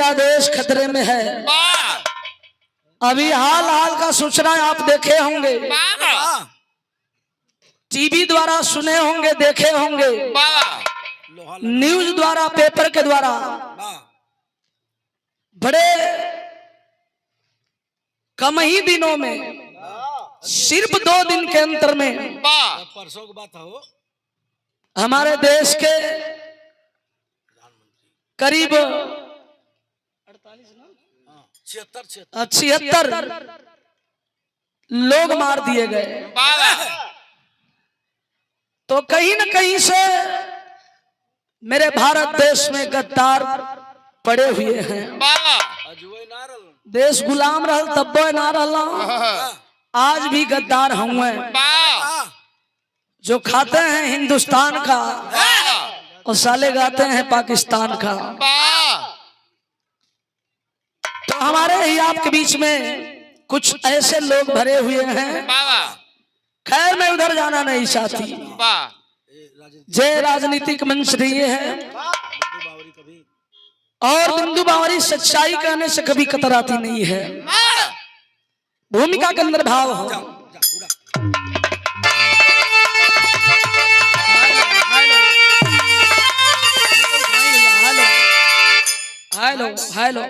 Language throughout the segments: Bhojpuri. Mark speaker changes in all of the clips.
Speaker 1: मेरा देश खतरे में है। अभी हाल हाल का सूचना आप देखे होंगे, टीवी द्वारा सुने होंगे, देखे होंगे, न्यूज द्वारा, पेपर के द्वारा। बड़े कम ही दिनों में, सिर्फ 2 दिन के अंतर में
Speaker 2: परसों की बात हो,
Speaker 1: हमारे देश के करीब 76 लोग मार दिए गए। तो कहीं न कहीं से मेरे भारत देश में गद्दार पड़े हुए हैं। देश गुलाम रहल तब ना रहला, आज भी गद्दार हुए जो खाते हैं हिंदुस्तान का और साले गाते हैं पाकिस्तान का। तो हमारे ही आपके बीच में कुछ ऐसे लोग भरे हुए हैं। खैर मैं उधर जाना नहीं चाहती, जय राजनीतिक मंच रही है और बिंदु बावरी सच्चाई कहने से कभी कतराती नहीं है। भूमिका के अंदर भाव हो। हेलो हेलो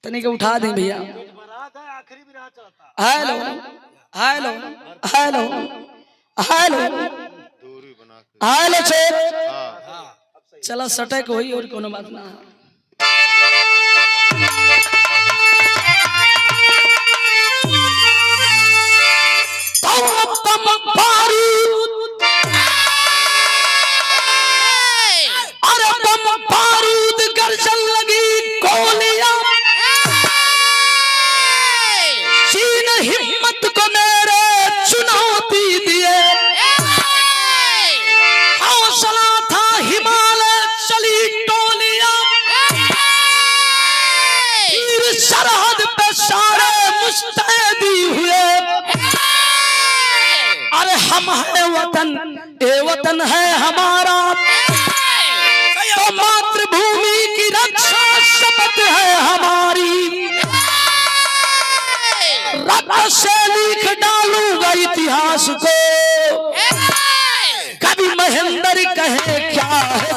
Speaker 1: तनिक उठा दें भैया। Hello hello hello hello hello चला सटक होई और कोनो बात ना। अरे बम बारूद गर्जन लगी गोलियां, चीन हिम्मत को मेरे चुनौती दिए। हौसला था हिमालय चली टोलियां, सरहद पे सारे मुस्तैदी हुए। अरे हम है वतन, ये वतन है हमारा, तो मातृभूमि की रक्षा शपथ है हमारी। रक्त से लिख डालूंगा इतिहास को, कभी महेंद्र कहे क्या है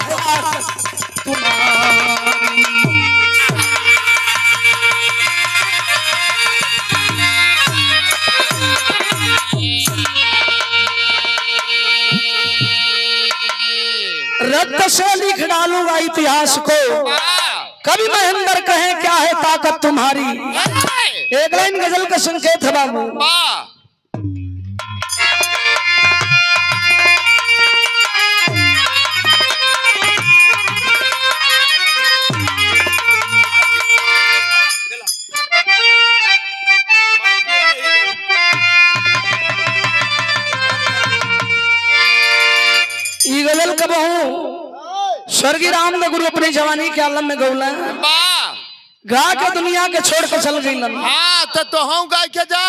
Speaker 1: तुम्हारी। रक्त से लिख डालूंगा इतिहास को, कभी महेंद्र कहे क्या है ताकत तुम्हारी। एक लाइन गजल का संकेत है बाबू। गजल कब हूँ स्वर्गीय रामदेव गुरु अपनी जवानी के आलम में गौला गा के दुनिया के छोड़ के चल गई।
Speaker 3: हाँ तो हम गा के जा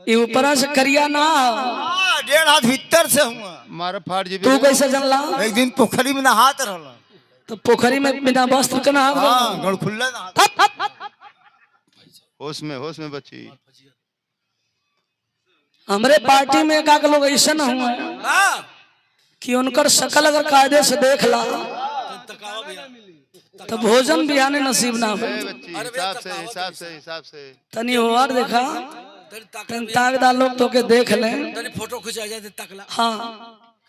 Speaker 1: ये ऊपर से करिया ना
Speaker 2: 1.5 हाथ भीतर से हुआ
Speaker 3: मारा फाड़ जी।
Speaker 1: तू कैसे जानला?
Speaker 2: एक दिन पोखरी में नहात रहला,
Speaker 1: तो पोखरी में बिना वस्त्र के नहा?
Speaker 2: हां गड़ खुल्ला नहा।
Speaker 3: होश में बच्ची।
Speaker 1: हमरे पार्टी में का लोग ऐसा ना हुआ कि उनकर शकल अगर कायदे से देख ला तो भोजन भी आने नसीब ना हो।
Speaker 3: हिसाब से
Speaker 1: तनी और देखा ताकदा लोग तो के देख ले,
Speaker 2: फोटो खिंचा जाए तकला।
Speaker 1: हाँ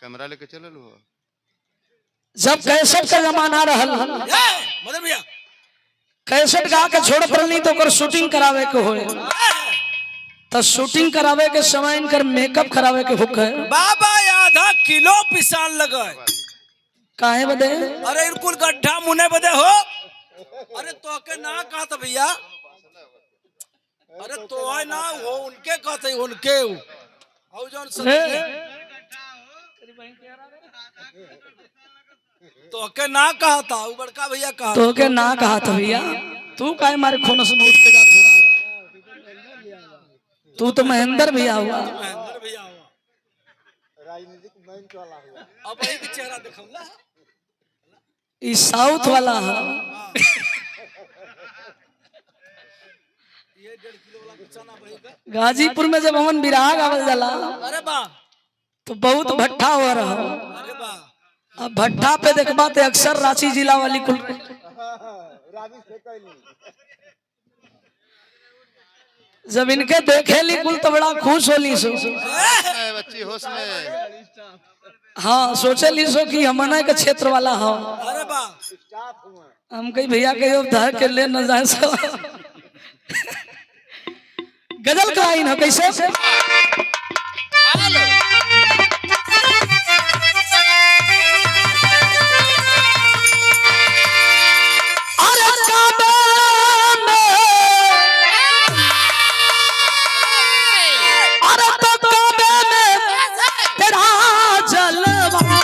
Speaker 3: कैमरा लेके चल लो।
Speaker 1: जब कैसेट का जमाना रहल,
Speaker 2: मदन भैया
Speaker 1: कैसेट गा के छोड़ पड़नी तो कर शूटिंग करावे के होए, तो शूटिंग करावे के समय इनकर मेकअप करावे के हुक है।
Speaker 2: बाबा आधा किलो पिसान लगा
Speaker 1: काहे बदे?
Speaker 2: अरे इनकुल गड्ढा मुने बदे हो। अरे तो के ना कहा था भैया, अरे तो है ना वो उनके कहते उनके और जौन तो के ना कहा था वो बड़का भैया कहा
Speaker 1: तो के ना कहा था भैया। तू काहे मारे खून से उठ के जात हुआ? तू तो महेंद्र भैया हुआ।
Speaker 2: महेंद्र भैया हुआ राजनीतिक मंच वाला हुआ। अब वही के चेहरा दिखाऊंगा।
Speaker 1: ये साउथ वाला है।
Speaker 2: ये 1.5 किलो वाला चना भाई का।
Speaker 1: गाजीपुर में जब हमन बिरहा गावल जाला
Speaker 2: अरे वाह,
Speaker 1: तो बहुत भट्ठा हो रहा।
Speaker 2: अरे वाह,
Speaker 1: अब भट्ठा पे देखबा तो अक्सर रांची जिला वाली कुल जब इनके देखेली कुल तो बड़ा खुश होली सो।
Speaker 3: बच्ची होश में।
Speaker 1: हाँ सोचेली सो कि हमना के क्षेत्र वाला हो।
Speaker 2: अरे वाह,
Speaker 1: हम कही भैया के धर के ले न जाए सो। गजल का आइन हो कैसे अरे काबे में अरे तो काबे में तेरा जलवा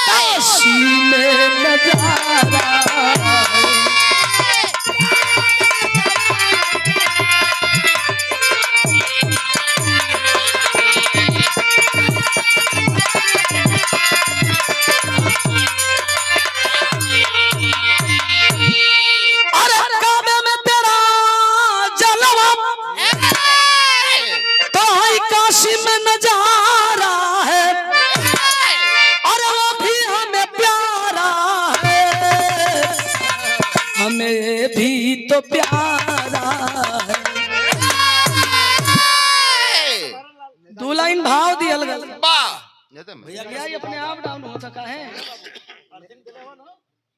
Speaker 1: काशी में नजारा अरे काबे में तेरा जलवा तो है काशी में नजारा है अरे वो भी हमें प्यारा है हमें भी तो प्यारा है। दो लाइन भाव दियल गल
Speaker 3: भैया
Speaker 1: भैया ये अपने आप डाउन हो सका है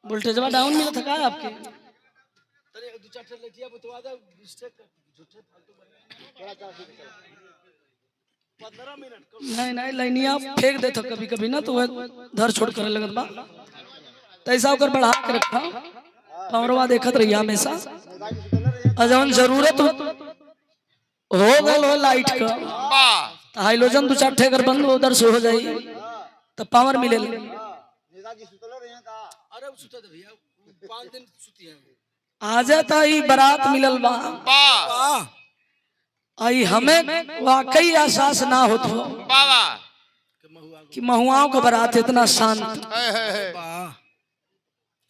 Speaker 1: वोल्टेजवा डाउन मिला थका है आपके
Speaker 2: अरे 2-4 ठे लटिया बतवा दे मिस्टेक झूठे फालतू बना 15 मिनट
Speaker 1: नहीं नहीं लाइनिया फेंक देता कभी कभी ना तो वह धर छोड़ करे लगत बा तो ऐसा होकर बढ़ा के रखा पावरवा देखत रहिया हमेशा और जवन जरूरत हो गल हो लाइट का तो हाइलोजन 2-4 ठे अगर बंद उधर से हो जाई तो पावर मिले
Speaker 2: अरे सुते दे भैया 5 दिन सुती है
Speaker 1: आ जाता ही बारात मिलल बा
Speaker 2: वाह,
Speaker 1: आई हमें वाकई एहसास ना होत हो कि महुआओं का बारात इतना शांत।
Speaker 2: वाह,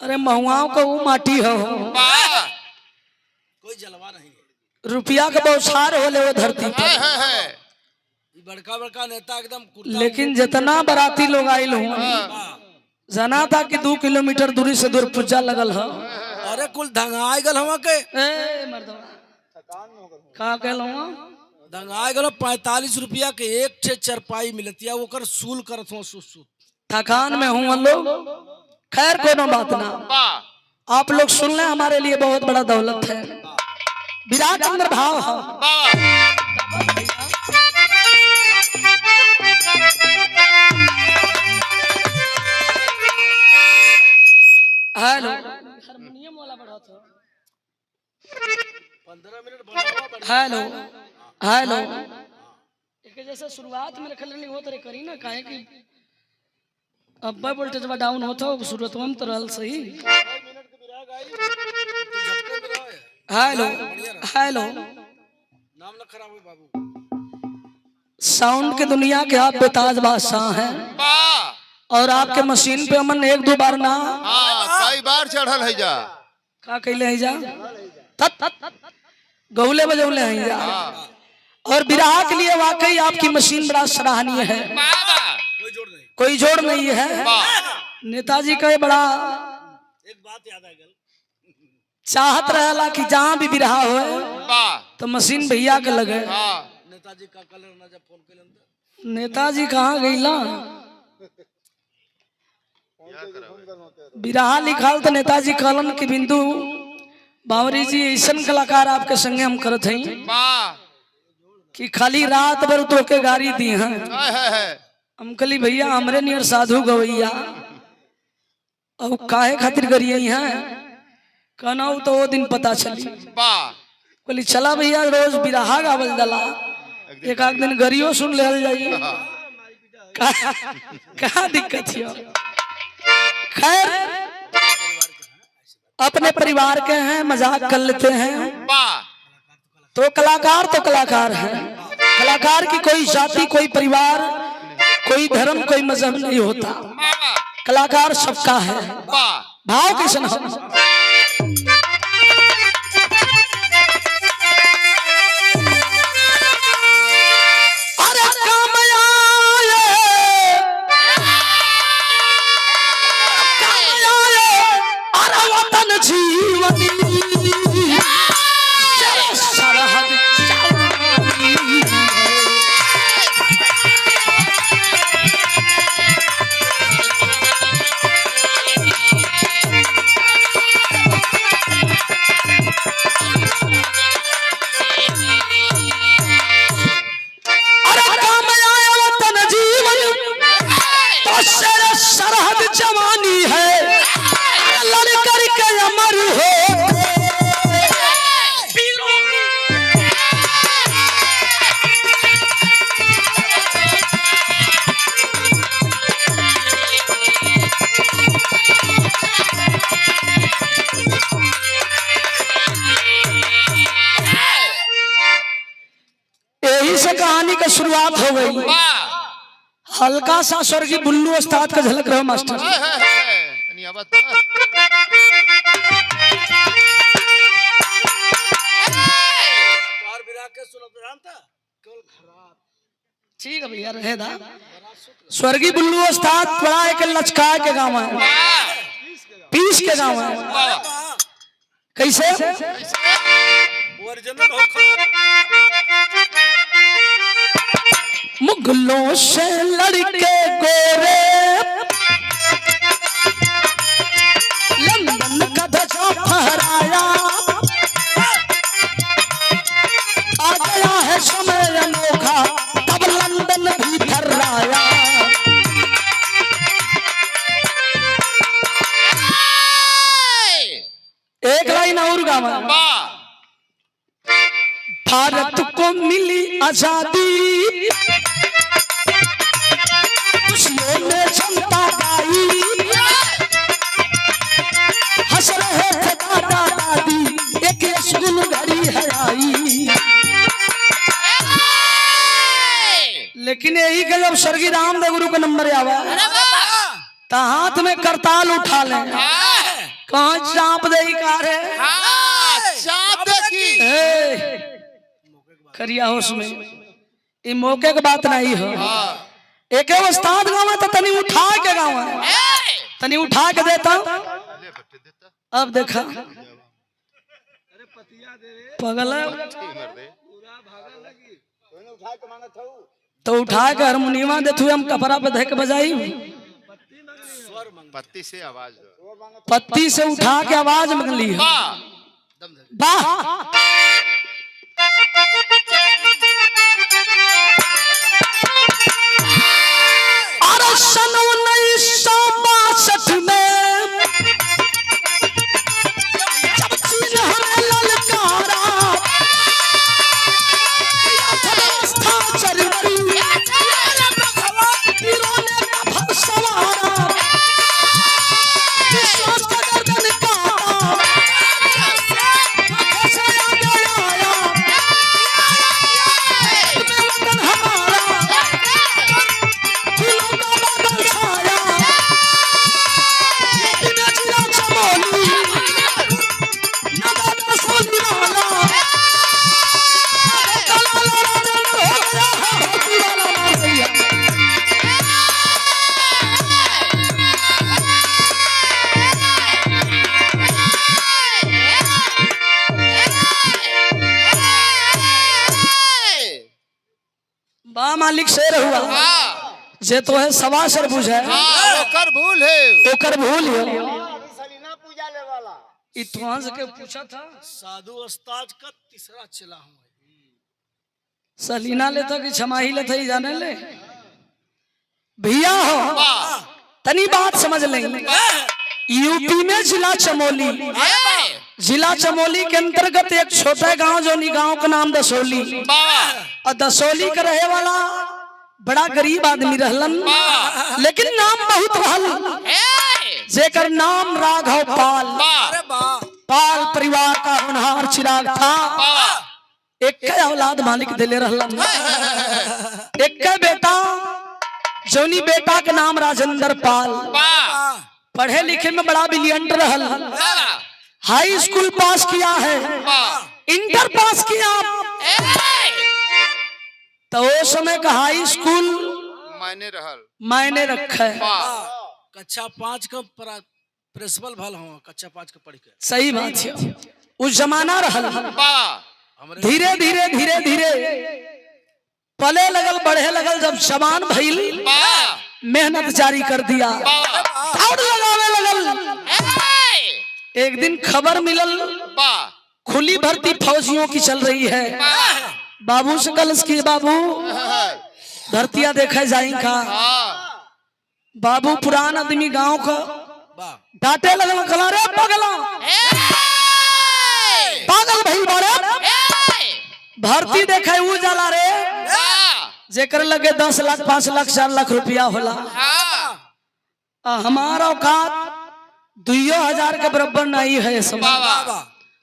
Speaker 1: अरे महुआओं का वो माटी हो
Speaker 2: कोई जलवा नहीं है।
Speaker 1: रुपया के बौछार होले वो धरती पर
Speaker 2: ये बड़का बड़का नेता एकदम कुर्ता
Speaker 1: लेकिन जितना बाराती लोग आयल हुआ
Speaker 2: वाह,
Speaker 1: जाना था कि 2 किलोमीटर दूरी से दूर पुज्जा लगल है।
Speaker 2: अरे कुल धंगाई गल हवा के
Speaker 1: ए मर्दवा का कहलो
Speaker 2: दंगाए गलो 45 रुपया के एक ठे चरपाई मिलतिया ओकर सूल करत हो सुसु
Speaker 1: थकान में हूँ लोग। खैर कोनो बात ना आप लोग सुन लें हमारे लिए बहुत बड़ा दौलत है। विराट अंदर भाव है हेलो हारमोनियम वाला बढ़ा था
Speaker 2: 15 मिनट बनावा बढ़िया।
Speaker 1: हेलो हेलो एक जैसा शुरुआत में रखल नहीं होत रे करी ना काहे कि अब वोल्टेज डाउन होता हो शुरुआत में तो रहल सही। हेलो हेलो
Speaker 2: नाम न खराब हो बाबू।
Speaker 1: साउंड के दुनिया के आप बेताज बादशाह हैं और आपके मशीन पे अमन 1-2 बार ना
Speaker 3: कई बार चढ़ल है जा
Speaker 1: का कहले है जा तत गौले बजौले हैं जा और बिरहा के लिए वाकई आपकी मशीन बड़ा सराहनीय है।
Speaker 2: कोई जोड़ नहीं।
Speaker 1: कोई जोड़ नहीं है। नेताजी का ये बड़ा
Speaker 2: एक बात याद आ गल
Speaker 1: चाहत रहला कि जहाँ भी बिरहा हो तो मशीन भैया के लगे।
Speaker 2: नेताजी का कलर ना जब फोन के अंदर
Speaker 1: नेताजी कहाँ गईला बिरहा लिखाल तो नेताजी कहलन कि बिंदु बावरी जी ऐसन कलाकार आपके संगे हम करत हैं कि खाली रात भर तो के गाड़ी दी हैं। हम कली भैया हमरे नियर साधु गवैया और काहे खातिर गरिए हैं कहना तो वो दिन पता चली। बोली चला भैया रोज बिरहा गावल जाला एक आध दिन गरियो सुन ले जाइए कहाँ दिक्कत है। खैर अपने परिवार के हैं मजाक कर लेते हैं तो कलाकार है। कलाकार की कोई जाति कोई परिवार कोई धर्म कोई मजहब नहीं होता। कलाकार सबका है।
Speaker 3: वाह
Speaker 1: भाव किशन हो। अरे काम आए, अरे वतन जीवनी सरहद जवानी। अरे काम आए वतन जीवन तो सरहद जवानी है, लड़ करके अमर हो यही से कहानी का शुरुआत हो गई। हल्का सा स्वर्गीय बुल्लू उस्ताद का झलक रहा मास्टर।
Speaker 3: तनी आवाज तो।
Speaker 2: तार बिरा के सुनो जानता केवल खराब
Speaker 1: ठीक है भैया रहेदा। स्वर्गीय बुल्लू उस्ताद बड़ा एक लचका के गाँव है, पीस के गाँव है। कैसे
Speaker 2: ओरिजिनल होखा
Speaker 1: मुगलों से लड़के गोरे लंदन का ध्वजा फहराया, आ गया है समय अनोखा तब लंदन भी थर्राया। एक लाइन और गावा। भारत को मिली आजादी, खुशियों में जनता गाई, हंस रहे थे दादा दादी, एक यशगुन घड़ी है आई। लेकिन यही के जब स्वर्गीय रामदेव गुरु का नंबर आवा तो हाथ में करताल उठा ले, कहाँ चाप दे कार खरिया होश में। ये मौके की बात नहीं हो। एक उस्ताद गाँव तो तनी उठा के गाँव है, तनी उठा के देता। अब देखा पगल तो उठा के हारमोनियमा देथु हम कपड़ा पे धक बजाई,
Speaker 3: पत्ती से आवाज
Speaker 1: पत्ती से उठा के आवाज मंगली है। वाह अरे सन 1962 में जब चीन हमें ललकारा, था चरवरी वीरों ने कफन सवारा, विश्वास का गर्दन काटा, कैसे आगे आया तुम्हें वतन हमारा, फूलों का बादल छाया, बिना जिला चमोली नदान में सोनी वाला, कलाला राजन हो गया है दीवाना मारिया। बा मालिक शेर हुआ जे तो है सवा सर बुझे
Speaker 3: ओकर भूल है,
Speaker 1: ओकर भूल है।
Speaker 4: सलीना पूजा ले वाला
Speaker 1: इतवान से के पूछा था
Speaker 2: साधु उस्ताद का तीसरा चला हूँ।
Speaker 1: सलीना लेता कि छमाही लेता ही जाने ले भैया हो। तनी बात समझ लेंगे। यूपी में जिला चमोली, जिला चमोली के अंतर्गत एक छोटा गांव जो गांव का नाम दसोली, और दसोली का रहे वाला बड़ा गरीब आदमी रहलन, लेकिन नाम बहुत रहल, जेकर नाम राघव पाल। पाल परिवार का होनहार चिराग था। एक औलाद मालिक दिले रहलन, एक बेटा जौनी बेटा के नाम राजेंद्र पाल, पढ़े लिखे में बड़ा ब्रिलियंट रहल, हाई स्कूल पास किया है, इंटर पास किया। तो वो समय का हाई स्कूल मायने रखा है।
Speaker 2: कक्षा 5 का प्रिंसिपल भल हो, कक्षा 5 का पढ़ के।
Speaker 1: सही बात है, उस जमाना रहल। धीरे धीरे धीरे धीरे पले लगल, बढ़े लगल, जब जवान भइल मेहनत जारी कर दिया, दौड़ लगावे लगल। एक दिन खबर मिलल खुली भर्ती फौजियों की चल रही है। बाबू से कल की बाबू भर्तियां देखे जाई का। बाबू पुरान आदमी गांव का डांटे लगल, कला रे पगला, पागल भइल बाड़े, भर्ती देखे ऊ जाला रे जेकर लगे 10 लाख 5 लाख 4 लाख रुपया होला। हमारा औकात 2000 के बराबर नहीं है।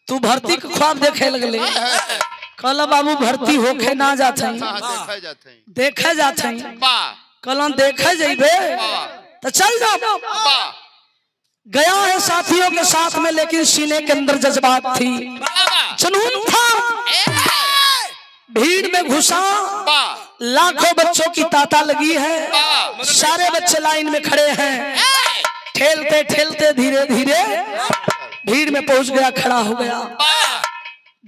Speaker 1: तू भर्ती के ख्वाब देखे लगले। कल बाबू भर्ती होके ना जाते, देखे जाते। कल देखे जेबे तो चल जाओ। गया है साथियों के साथ में, लेकिन सीने के अंदर जज्बात थी, जुनून था। भीड़ में घुसा, लाखों बच्चों की तांता लगी है, सारे बच्चे लाइन में खड़े हैं। ठेलते ठेलते धीरे धीरे भीड़ में पहुंच गया, खड़ा हो गया।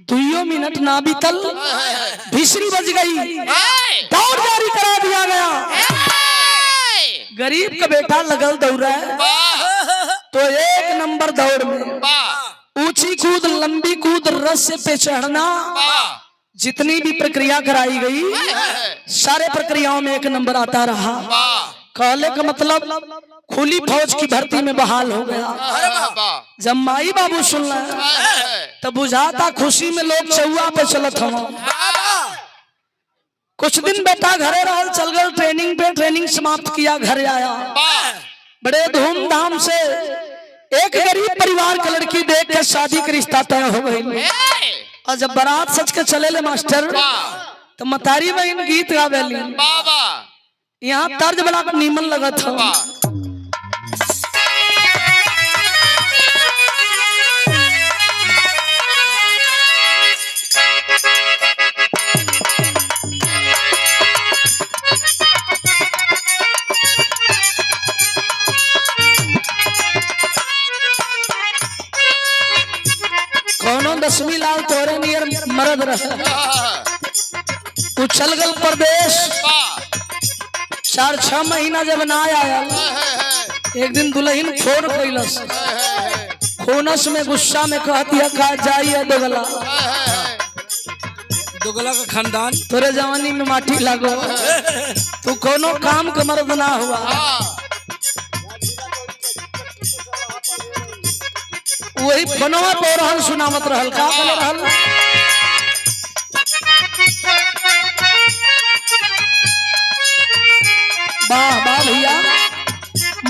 Speaker 1: 2 मिनट ना बीतल, भिसरी बज गई, दौड़ जारी करा दिया गया। गरीब का बेटा लगल दौड़ा है तो 1 नंबर दौड़ में ऊंची कूद, लंबी कूद, रस्से पे चढ़ना, जितनी भी प्रक्रिया कराई गई सारे प्रक्रियाओं में 1 नंबर आता रहा। कहले का मतलब खुली फौज की भर्ती में बहाल हो गया। जब माई बाबू सुन रहे तब बुझाता खुशी में लोग चौआ पे चलत हम। कुछ दिन बेटा घरे रहल, चल गए ट्रेनिंग पे, ट्रेनिंग समाप्त किया, घर आया। बड़े धूमधाम से एक गरीब परिवार की लड़की देख के शादी का रिश्ता तय हो गई। और जब बारात सच के चले ले मास्टर तो मतारी बहन गीत गावेली। यहाँ तर्ज बड़ा नीमन लगा था। कौनो 10वीं लाल तोरे नियर मरद रहे, तू चल गल प्रदेश। 4-6 महीना जब ना आया, एक दिन दुल्हन फोन कैलस, खोनस में गुस्सा में कह दिया का जाइए दोगला,
Speaker 2: दोगला का खानदान
Speaker 1: तोरे जवानी में माटी लागो, तू कोनो काम के मर्द ना हुआ। वही फोनवा पे रहल, सुनावत रहल, का बोले रहल, वाह वाह भैया।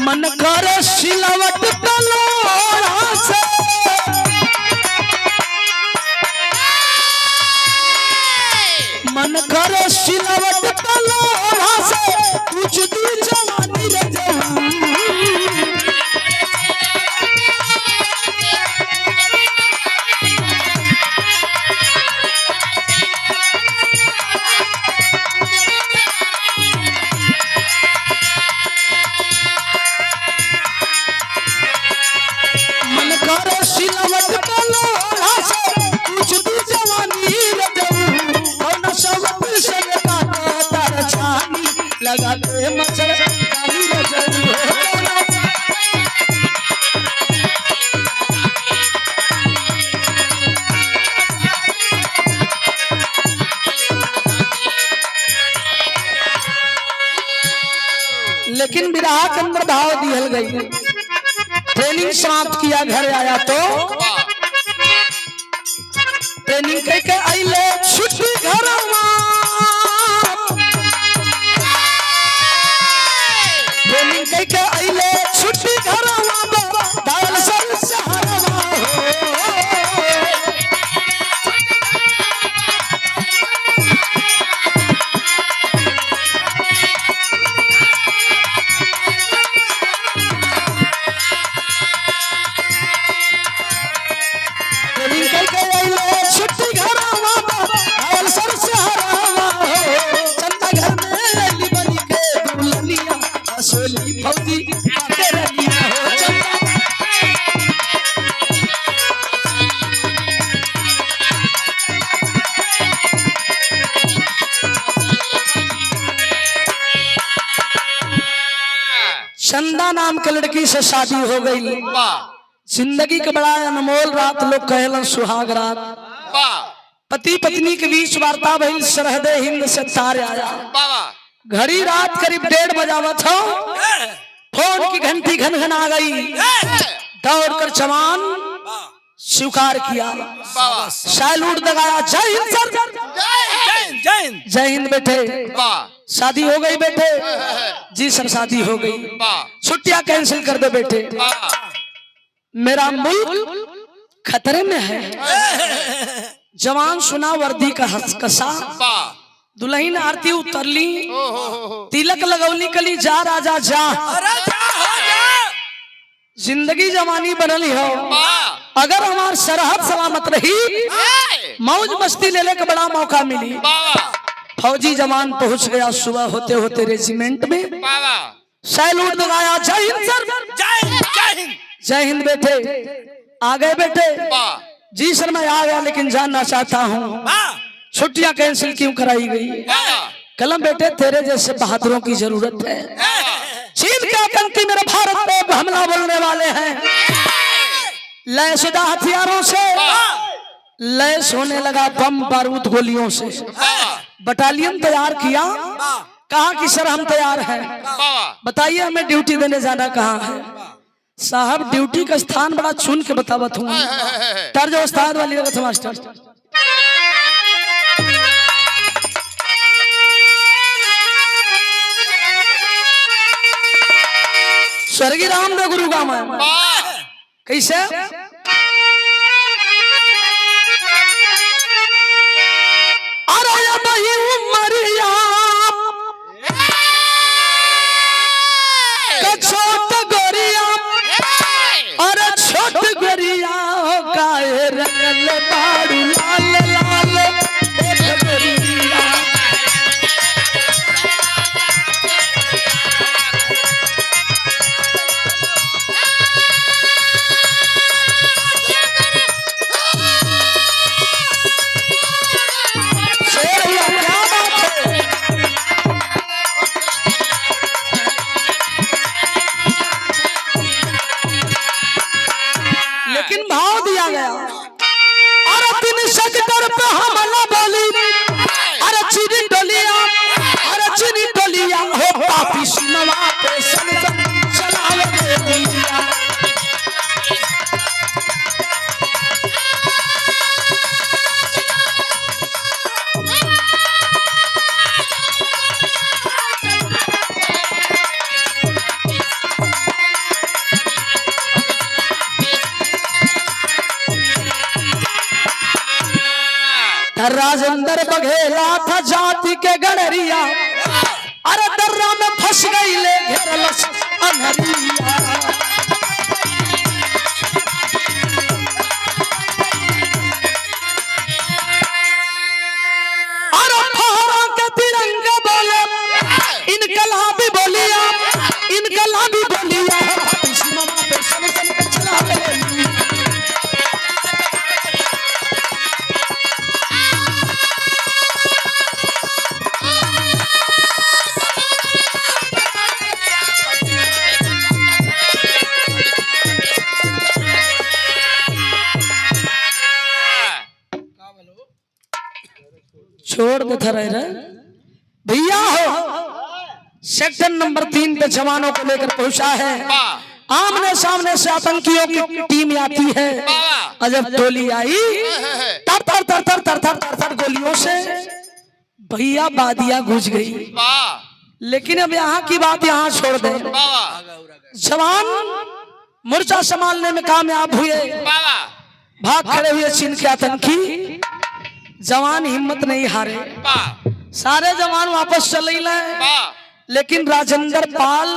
Speaker 1: मन करे सिलवट तलोरा से, मन करे सिलवट तलोरा से, कुछ दी जवानी रे जवानी। लेकिन विराह के अंदर भाव दिहल गई। ट्रेनिंग समाप्त किया, घर आया तो ट्रेनिंग करके आइले छुट्टी घर, ट्रेनिंग करके आइले छुट्टी घर, चंदा नाम के लड़की से शादी हो गई।
Speaker 3: वाह
Speaker 1: जिंदगी के बड़ा अनमोल रात लोग कहलन सुहाग रात।
Speaker 3: वाह
Speaker 1: पति पत्नी के बीच वार्ता भइल, सरहदे हिंद से तार आया।
Speaker 3: वाह
Speaker 1: घड़ी रात करीब 1:30 बजावत हो, फोन की घंटी घन घन आ गई। दौड़कर जवान स्वीकार किया, सैल्यूट लगाया, जय हिंद सर,
Speaker 2: जय हिंद।
Speaker 1: जय हिंद बेटे।
Speaker 3: वाह
Speaker 1: शादी हो गई बेटे? जी सर शादी हो गई।
Speaker 3: वाह
Speaker 1: छुट्टियां कैंसिल कर दो बेटे,
Speaker 3: वाह
Speaker 1: मेरा मुल्क खतरे में है। जवान सुना वर्दी का हसकसा,
Speaker 3: वाह
Speaker 1: दुल्हन आरती उतरली,
Speaker 3: ओहो
Speaker 1: तिलक लगौली, कली जा राजा जा। जिंदगी जवानी बनली हो,
Speaker 3: वाह
Speaker 1: अगर हमार सरहद सलामत रही, मौज मस्ती लेने का बड़ा मौका मिली।
Speaker 3: वाह
Speaker 1: फौजी जवान पहुंच गया सुबह होते होते रेजिमेंट में,
Speaker 3: वाह
Speaker 1: सैल्यूट लगाया, जय हिंद सर,
Speaker 2: जय हिंद।
Speaker 1: जय हिंद बेटे। आ गए बेटे?
Speaker 3: वाह
Speaker 1: जी सर मैं आ गया, लेकिन जानना चाहता हूँ छुट्टियां कैंसिल क्यों कराई गई?
Speaker 3: वाह
Speaker 1: कलम बेटे तेरे जैसे बहादुरों की जरूरत है। चीन के आतंकी मेरे भारत पे हमला बोलने वाले हैं, लैशुदा हथियारों से लैस होने लगा, बम बारूद गोलियों से। बटालियन तैयार किया, कहा कि सर हम तैयार हैं, बताइए हमें ड्यूटी देने जाना कहाँ है? साहब ड्यूटी का स्थान बड़ा चुन के बतावत हूँ, तर्ज उस्ताद वाली रगत मास्टर। स्वर्गीय रामदेव गुरु गाँव है। कैसे? अरे उमरिया छोट गोरिया, अरे छोट गोरिया काहे रंगल बाड़ू लाल लाल गोरिया। लेकिन भाव दिया गया, अरे 3 सेक्टर पे हमला बोली, अरे चीनी टोलिया, अरे चीनी टोलिया हो पापी सुनवा पे सन चलावे गोलियां। राजेंद्र बघेला था जाति के गणरिया, अरे दर्रा में फंस गई ले घेरलस अनहरिया। अरे फहरा के तिरंगे बोले, इनकलाबी बोलिया, इनकलाबी बोलिया, चला छोड़ देता रहे भैया हो। सेक्टर नंबर 3 पे जवानों को लेकर पहुंचा है, आमने सामने से आतंकियों की टीम आती है, और जब गोली आई तर तर तर तर तर तर तर तर गोलियों से भैया बादिया घुस गई। लेकिन अब यहाँ की बात यहाँ छोड़ दे, जवान मोर्चा संभालने में कामयाब हुए, भाग खड़े हुए चीन के आतंकी। जवान हिम्मत नहीं हारे, सारे जवान वापस चले गए, लेकिन राजेंद्र पाल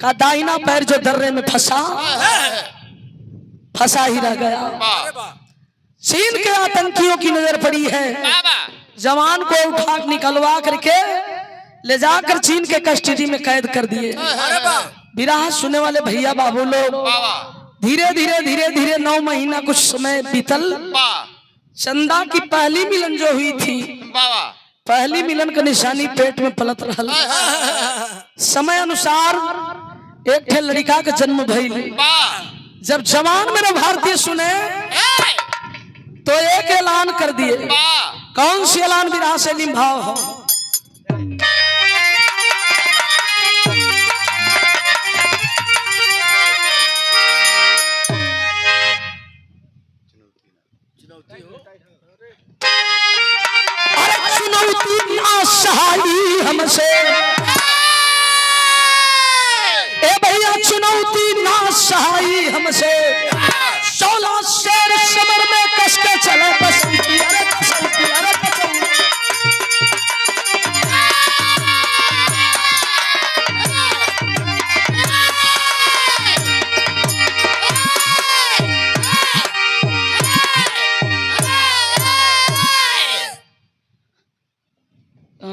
Speaker 1: का दाहिना पैर जो दर्रे में फंसा ही रह गया। चीन के आतंकियों की नजर पड़ी है, जवान को उठा निकलवा करके ले जाकर चीन के कस्टडी में कैद कर दिए। विराह सुनने वाले भैया बाबू लोग, धीरे धीरे धीरे धीरे 9 महीना कुछ समय बीतल। चंदा की पहली मिलन जो हुई थी, पहली मिलन का निशानी पेट में पलत रहल। समय अनुसार एक ठे लड़का का जन्म भइल। जब जवान मेरे भारतीय सुने तो एक ऐलान कर दिए। कौन सी ऐलान? विरह से निभाव हो। अरे चुनौती ना सहाई हमसे, ए भैया चुनौती ना सहाई हमसे, 16 शेर समर में कस के चले बसंती। अरे बसंती, अरे बसंती।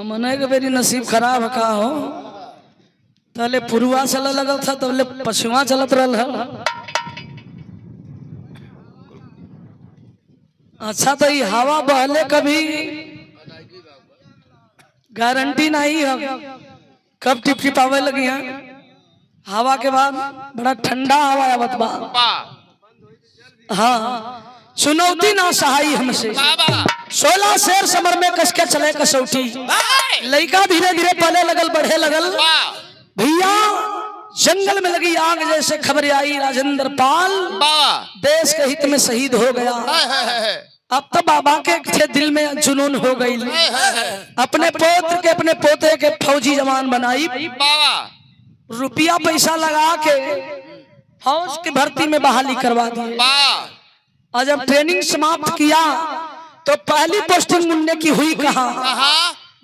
Speaker 1: मने के मेरी नसीब खराब का हो, तले पुरुआ चल लगल था तबले पछुआ चलत रहल है। अच्छा तो ये हवा बहले कभी गारंटी नहीं है, कब टिप टिप आवे लगी है। हवा के बाद बड़ा ठंडा हवा आवत बा। हाँ, चुनौती ना सहाई हमसे, 16 शेर समर में कस के चले कसौटी। लड़का धीरे धीरे पले लगल, बढ़े लगल। भैया जंगल में लगी आग जैसे खबर आई, राजेंद्र पाल देश के हित में शहीद हो गया। अब तो बाबा के दिल में जुनून हो गई, अपने पौत्र के अपने पोते के फौजी जवान बनाई। रुपया पैसा लगा के फौज की भर्ती में बहाली करवा दी। और जब ट्रेनिंग समाप्त किया तो पहली पोस्टिंग मुन्ने की हुई कहाँ?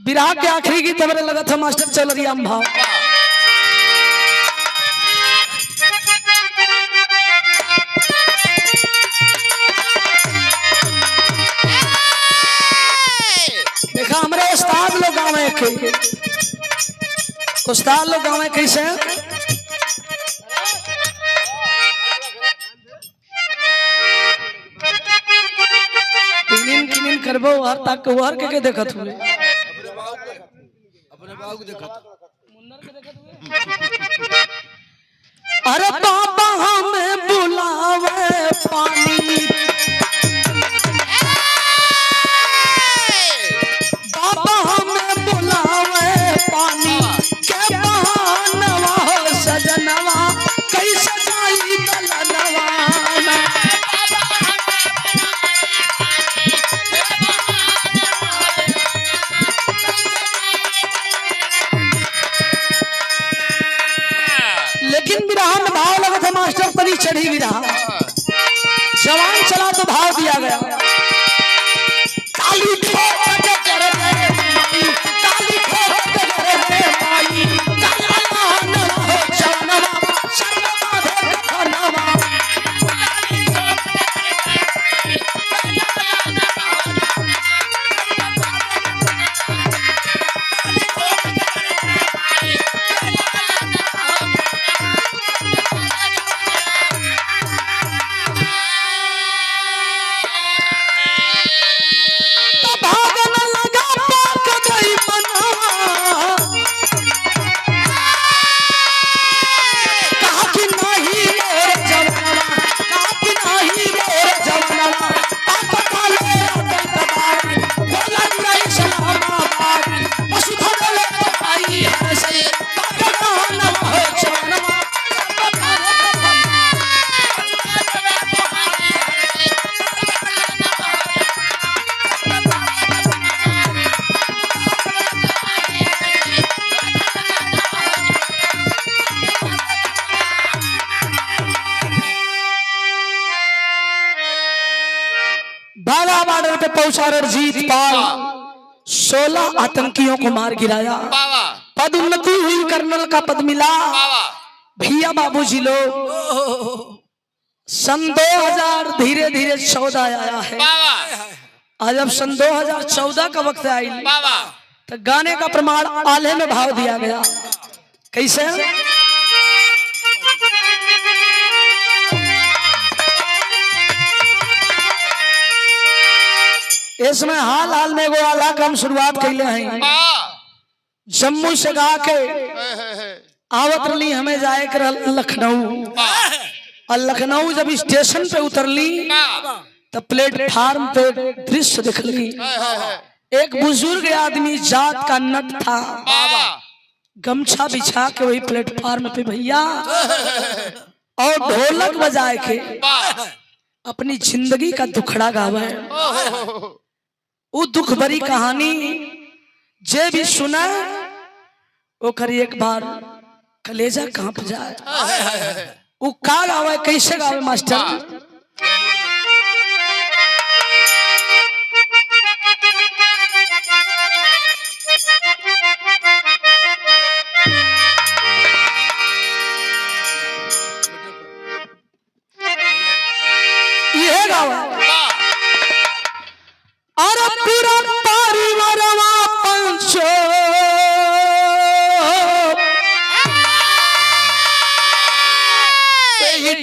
Speaker 1: विराह के आखिरी गीत हमारे लगा था मास्टर चल रही हम भाव। देखा हमारे उस्ताद लोग गाँव के, उस्ताद लोग गाँव कैसे किनिन करबो हर तक हर के देखत हुए।
Speaker 2: अपने बाबू को देखत।
Speaker 1: अरे बाबा हमें बुलावे पानी, बाबा हमें बुलावे पानी के बहानवा हो सजनवा, कैसे जाई दलनवा। लेकिन विराह में भाव लगा था मास्टर, तरी चढ़ी विराह। जवान चला तो भाव दिया गया। काली ठोक के करे माई, काली ठोक के करे माई, काला न हो जनवा, शर्मा दे खनवा। बॉर्डर पे पहुंचा रणजीत पाल, 16 आतंकियों को मार गिराया। पदोन्नति हुई, कर्नल का पद मिला। भैया बाबूजी लोग सन 2000 धीरे धीरे 14 आया है। आज जब सन 2014 का वक्त आई तो गाने का प्रमाण आले में भाव दिया गया। कैसे? इसमें हाल हाल में वो आला का हम शुरुआत कैले हैं। जम्मू से गा के आवत रही हमें जाए कर लखनऊ। और लखनऊ जब स्टेशन पे उतरली तो प्लेटफार्म पे दृश्य दिखली। एक बुजुर्ग आदमी जात का नट था, गमछा बिछा के वही प्लेटफार्म पे भैया और ढोलक बजाए के अपनी जिंदगी का दुखड़ा गावे। वो दुख भरी कहानी जे भी सुना वो करी एक बार कलेजा कांप जाए। वो का गावे, कैसे गावे मास्टर? ये गावे और पूरा परिवारवा पंचो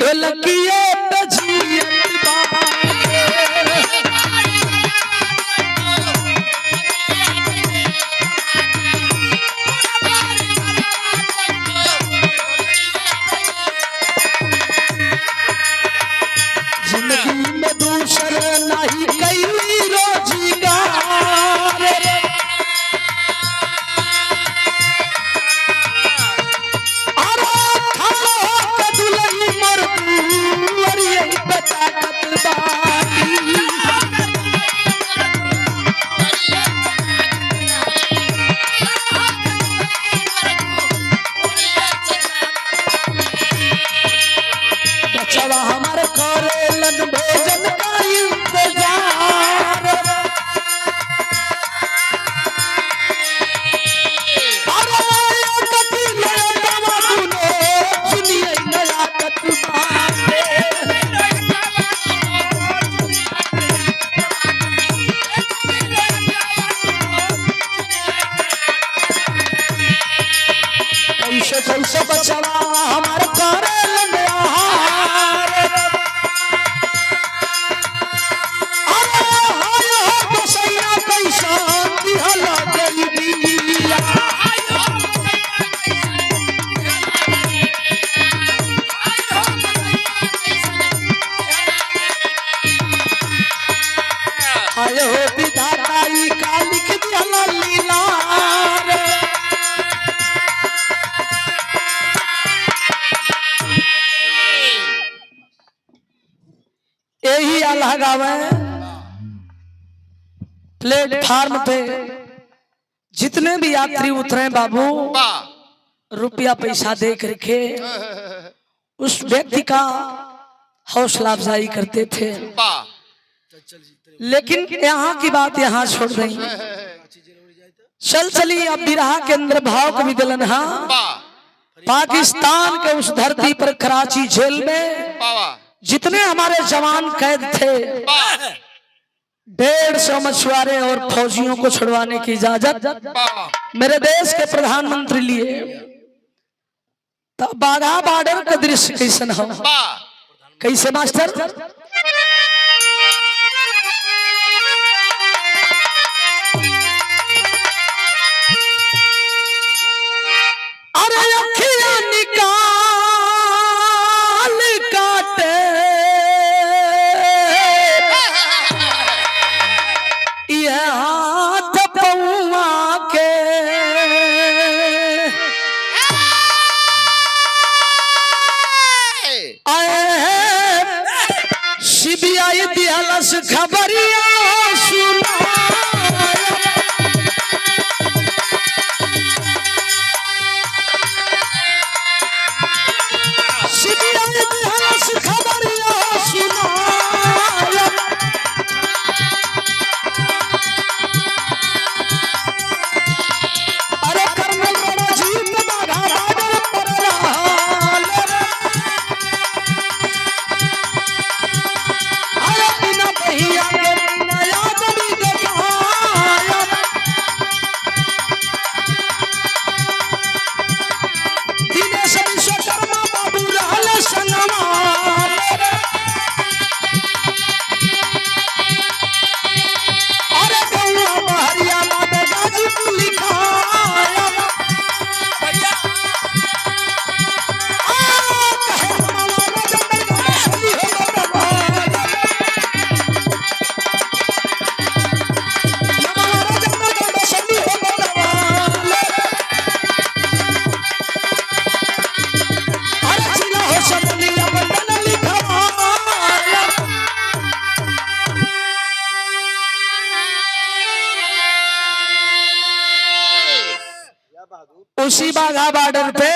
Speaker 1: ढोलकिए बजियत जिंदगी में दूसर नहीं कैली रोजगार। अरे खालो कदुलई मरदू अरिये बचाकत बाटी। बचवा हमारे करेलन भोजन का इंतजार। अरे कथी ले दवा दुनो सुनिए नया कतबाते। कैसे कैसे बचवा हमारे करेलन आहार। अरे हाय हो बसैया कैसा दिहला गईबिया। हाय हो विधाता ई का लिख दिहला लीला रे। यही अल्लाह गावे प्लेटफार्म पे जितने भी यात्री उतरे बाबू रुपया पैसा दे करके उस व्यक्ति का हौसला अफजाई करते थे। लेकिन यहाँ की बात यहाँ छोड़ दें। चल चली अब बिरहा के अंदर भाव कवि दिलन। हाँ, पाकिस्तान के उस धरती पर कराची जेल में जितने हमारे जवान कैद थे 150 मछुआरे और फौजियों को छुड़वाने की इजाजत मेरे देश के प्रधानमंत्री लिए। तब बाघा बॉर्डर का दृश्य कैसन हो, कैसे मास्टर? अरे अखियां निकाल काटे ये हाथ पौआ के। सीबीआई दिहलस खबरिया सुना। सीबीआई दिहलस खबरिया सुना। अरे कर्नल रणजीत बाघा बॉर्डर पर रहल। अरे बिना भैया के उसी बाघा बॉर्डर पे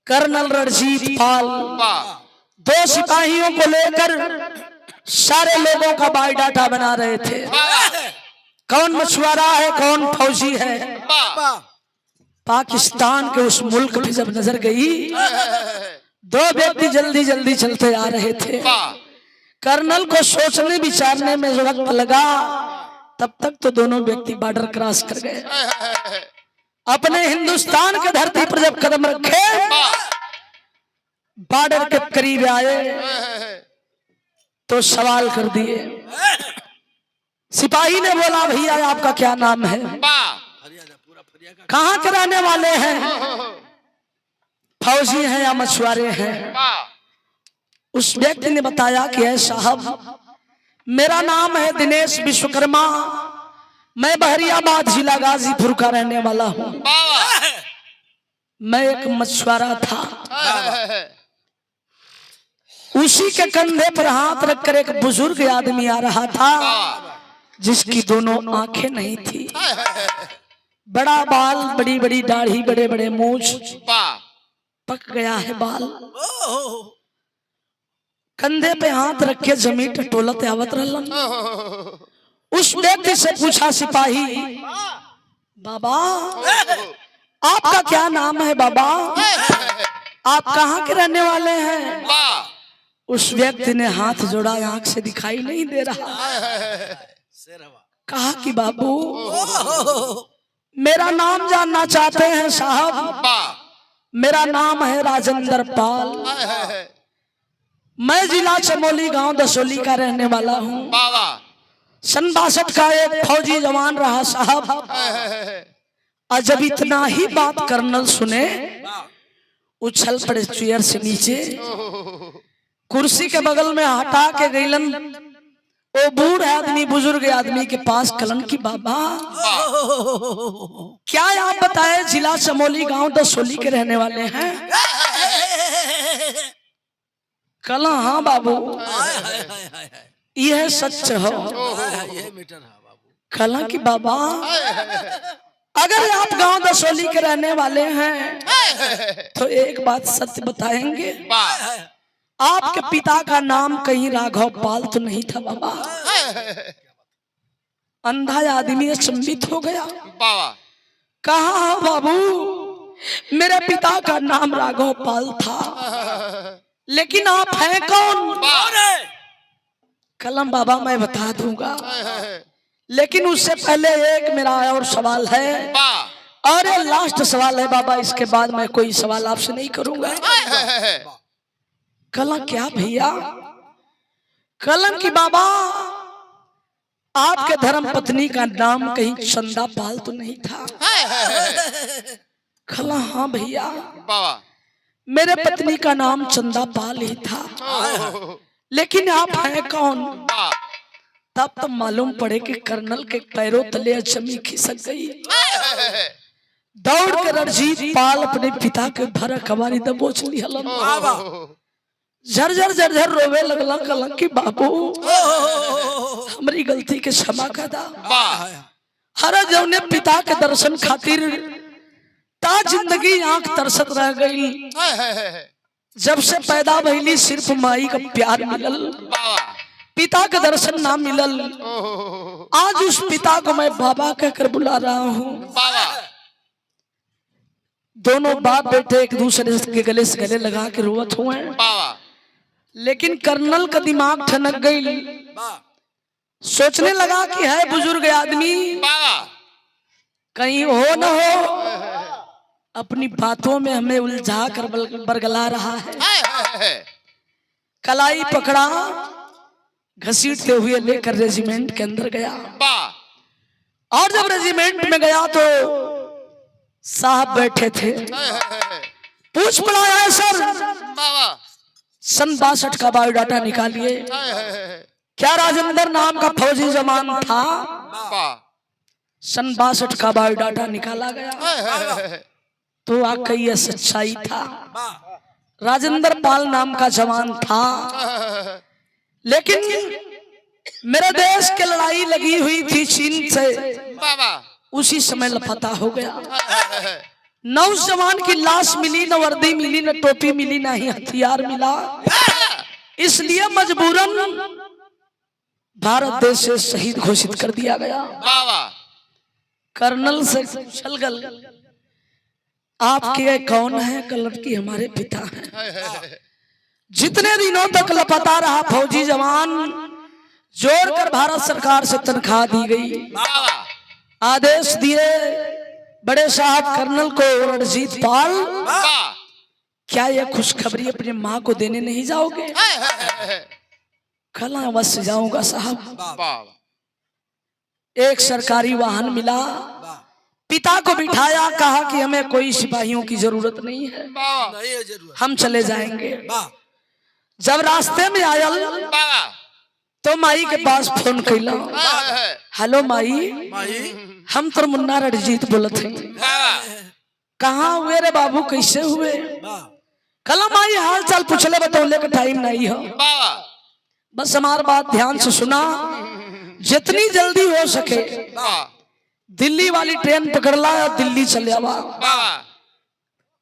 Speaker 1: कर्नल रणजीत पाल
Speaker 3: वाह
Speaker 1: 2 सिपाहियों को लेकर सारे लोगों का बायोडाटा बना रहे थे।
Speaker 3: वाह
Speaker 1: कौन मछुआरा है, कौन फौजी है।
Speaker 3: वाह
Speaker 1: पाकिस्तान के उस मुल्क पे जब नजर गई, 2 व्यक्ति जल्दी जल्दी चलते आ रहे थे।
Speaker 3: वाह
Speaker 1: कर्नल को सोचने विचारने में जो वक्त लगा, तब तक तो दोनों व्यक्ति बॉर्डर क्रॉस कर गए। अपने हिंदुस्तान के धरती पर जब कदम रखे, बॉर्डर के करीब आए तो सवाल कर दिए। सिपाही ने बोला, भैया आपका क्या नाम है, कहाँ के रहने वाले हैं, फौजी हैं या मछुआरे हैं। उस व्यक्ति ने बताया कि है साहब, मेरा नाम है दिनेश विश्वकर्मा, मैं बहरियाबाद जिला गाजीपुर का रहने वाला हूँ। मैं एक मछुआरा था। उसी के कंधे पर हाथ रखकर एक बुजुर्ग आदमी आ रहा था, जिसकी दोनों आंखें नहीं थी। बड़ा बाल, बड़ी बड़ी दाढ़ी, बड़े बड़े मूंछ, पक गया है बाल। कंधे पे हाथ रख के जमीन टटोलत आवत रहलन। उस व्यक्ति से पूछा सिपाही, बाबा आपका क्या नाम है बाबा, आप कहाँ के रहने वाले हैं। उस व्यक्ति ने हाथ जोड़ा, आंख से दिखाई नहीं दे रहा। कहा कि बाबू मेरा नाम जानना चाहते हैं साहब, मेरा नाम है राजेंद्र पाल, मैं जिला चमोली गांव दसोली का रहने वाला हूँ। 62 का एक फौजी जवान रहा साहब। और जब इतना ही बात कर्नल सुने, उछल पड़े चेयर से नीचे, कुर्सी के बगल में हटा के गईलन वो बूढ़ आदमी, बुजुर्ग आदमी के पास। कलन की बाबा क्या आप बताए जिला चमोली गांव दसोली के रहने वाले हैं। कल हाँ बाबू, यह सच हो। कला की बाबा अगर आप गांव दसोली के रहने वाले हैं तो एक बात सत्य बताएंगे, आपके पिता का नाम कहीं राघव पाल तो नहीं था बाबा। अंधा आदमी अचंभित हो गया। कहा बाबू मेरे पिता का नाम राघव पाल था, लेकिन आप हैं कौन। कलम बाबा मैं बता दूंगा, लेकिन उससे पहले एक मेरा और सवाल है, और ये लास्ट सवाल है बाबा, इसके बाद मैं कोई सवाल आपसे नहीं करूंगा। कला क्या भैया। कलम की बाबा आपके धर्म पत्नी का नाम कहीं चंदा पाल तो नहीं था। कला हाँ भैया, मेरे पत्नी का नाम चंदा पाल ही था, लेकिन आप हैं कौन। तब तो मालूम पड़े कि कर्नल के पैरों तले जमी खिसक गई। दौड़ के रणजीत पाल अपने पिता के भरा कवारी दबोच ली। झरझर झरझर रोवे लगला। कलंक की बाबू हमारी गलती के क्षमा कर दा। हर जौने पिता के दर्शन खातिर ता जिंदगी आंख तरसत रह गई। जब से पैदा भइली सिर्फ माई का प्यार मिलल, पिता के दर्शन ना मिलल। आज उस पिता को मैं बाबा कहकर बुला रहा हूँ। दोनों बाप बेटे एक दूसरे के गले से गले लगा के रोवत हुए, लेकिन कर्नल का दिमाग ठनक गई। सोचने लगा कि है बुजुर्ग आदमी, कहीं हो न हो अपनी बातों में हमें उलझा कर बरगला रहा है। कलाई पकड़ा, घसीटते हुए लेकर रेजिमेंट के अंदर गया। और जब रेजिमेंट में गया तो साहब बैठे थे। पूछ पड़ाया है सर, सन 62 का बायोडाटा निकालिए। क्या राजेंद्र नाम का फौजी जवान था। सन 62 का बायोडाटा निकाला गया तो वाकई यह सच्चाई था। राजेंद्र पाल नाम का जवान था, लेकिन मेरे देश की लड़ाई लगी हुई थी चीन से। उसी समय लापता हो गया। नौजवान की लाश मिली, न वर्दी मिली, न टोपी मिली, न ही हथियार मिला। इसलिए मजबूरन भारत देश से शहीद घोषित कर दिया गया। कर्नल से चल गल, आपके कौन है? कलर की हमारे पिता हैं। जितने दिनों तक लापता रहा फौजी जवान, जोड़कर भारत सरकार से तनख्वाह दी गई। आदेश दिए बड़े साहब कर्नल को, रणजीत पाल, क्या यह खुशखबरी अपनी माँ को देने नहीं जाओगे? कल अवश्य जाऊंगा साहब। एक सरकारी वाहन मिला, पिता को बिठाया, कहा कि हमें कोई सिपाहियों की जरूरत नहीं है, हम चले जाएंगे। जब रास्ते में आया तो माई के पास फोन कैला, हेलो माई, हम तो मुन्ना रणजीत बोलत हैं। कहाँ हुए रे बाबू, कैसे हुए? कल माई हाल चाल पूछले, बतौले का टाइम नहीं हो। बस हमारी बात ध्यान से सुना, जितनी जल्दी हो सके दिल्ली वाली ट्रेन पकड़ ला और दिल्ली चले आवा।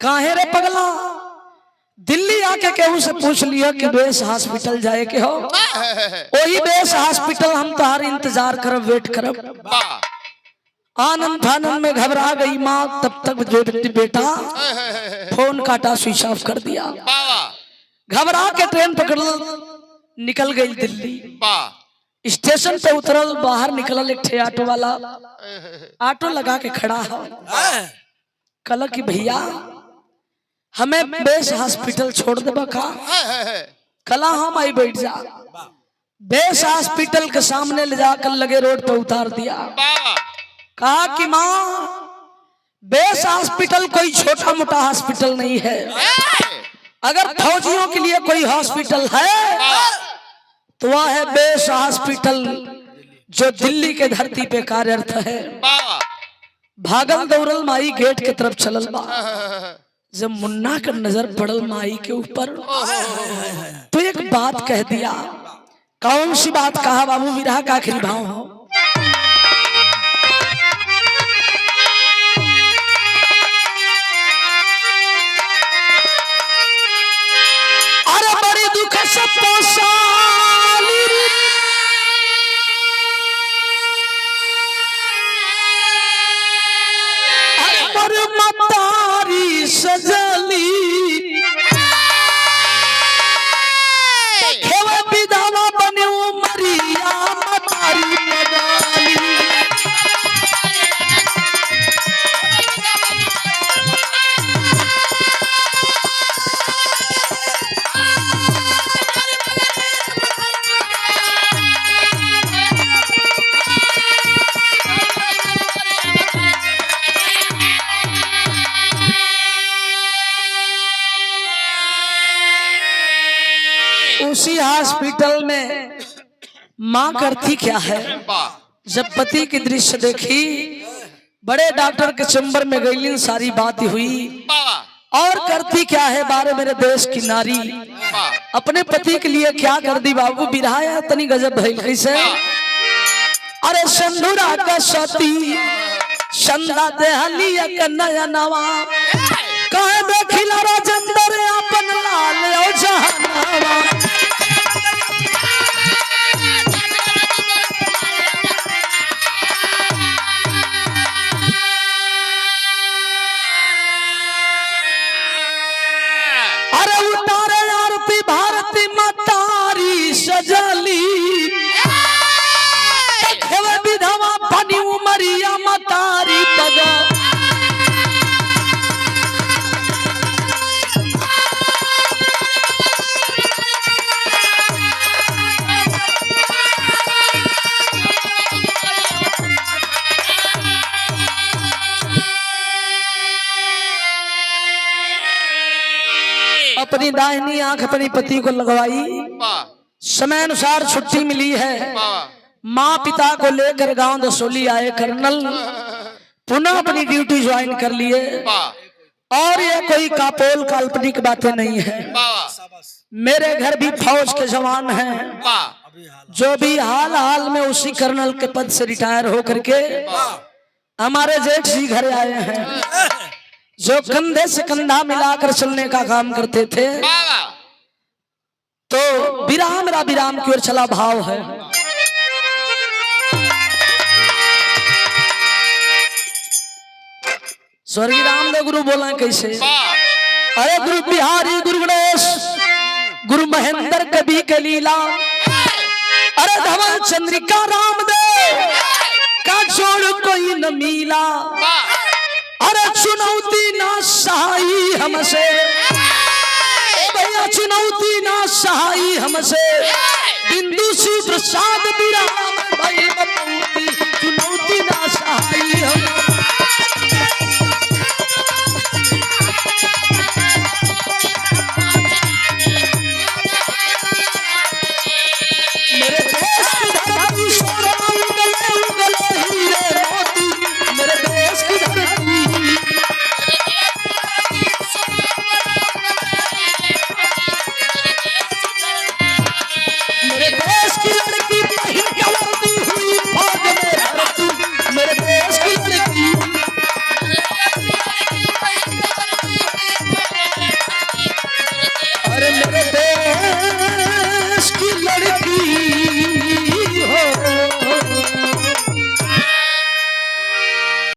Speaker 1: काहे रे पगला? दिल्ली आके केहू से पूछ लियो कि बेस हॉस्पिटल जाए के हो, वही बेस हॉस्पिटल हम तुम्हारे इंतजार करब, वेट करब। आनंद फानंद में घबरा गई माँ, तब तक बेटा फोन काटा, स्विच ऑफ कर दिया। घबरा के ट्रेन पकड़ निकल गई दिल्ली। स्टेशन पे उतरल, बाहर निकलल एक ठे ऑटो वाला, ऑटो लगा के खड़ा है। कल कि भैया हमें बेस हॉस्पिटल छोड़ देबा का? कला हम आई बैठ जा। बेस हॉस्पिटल के सामने ले जाकर लगे रोड पे उतार दिया। कहा कि माँ, बेस हॉस्पिटल कोई छोटा मोटा हॉस्पिटल नहीं है। अगर फौजियों के लिए कोई हॉस्पिटल है तो वह है बेस हॉस्पिटल, जो दिल्ली के धरती पे कार्यरत है। भागल दौड़ल माई गेट के तरफ चलल बा। जब मुन्ना का नजर पड़ल माई के ऊपर तो एक बात कह दिया। कौन सी बात कहा बाबू? विरह का आखिरी भाव हो। अरे बड़ी दुख से पोसाली, अरे मतारी सजली, खेवा विधवा बने उमरिया मतारी पगाली। उसी हॉस्पिटल में माँ करती क्या है? जब पति की दृश्य देखी, बड़े डॉक्टर के चैम्बर में गई, सारी बात हुई। और करती क्या है? बारे मेरे देश की नारी अपने पति के लिए क्या कर दी बाबू? बिरहाया तनी गजब भइल कैसे? अरे संधुरा का सती संदा देहलिया के नया नवा, कहे देखिला राजेंद्र अपन लाल ओ जहानावा। अरे उतारे आरती भारती मतारी सजली, खेवे विधवा बनी उमरिया मतारी पगा। अपनी दाहिनी आंख अपनी पति को लगवाई। समय अनुसार छुट्टी मिली है। माँ पिता को लेकर गांव दसोली आए कर्नल, पुनः अपनी ड्यूटी ज्वाइन कर लिए। और ये कोई कापोल काल्पनिक बातें नहीं है। मेरे घर भी फौज के जवान हैं, जो भी हाल हाल में उसी कर्नल के पद से रिटायर होकर के हमारे जेठ जी घर आए हैं, जो कंधे से कंधा मिलाकर चलने का काम करते थे। तो विराम रा विराम की ओर चला भाव है। स्वर्गीय रामदेव गुरु बोला कैसे, अरे गुरु बिहारी गुरु गणेश गुरु महेंद्र कवि के लीला, अरे धवल चंद्रिका रामदेव का जोड़ कोई न मिला, अरे चुनौती ना सहाई हमसे, भैया चुनौती ना सहाई हमसे, बिंदु सी प्रसाद बिरा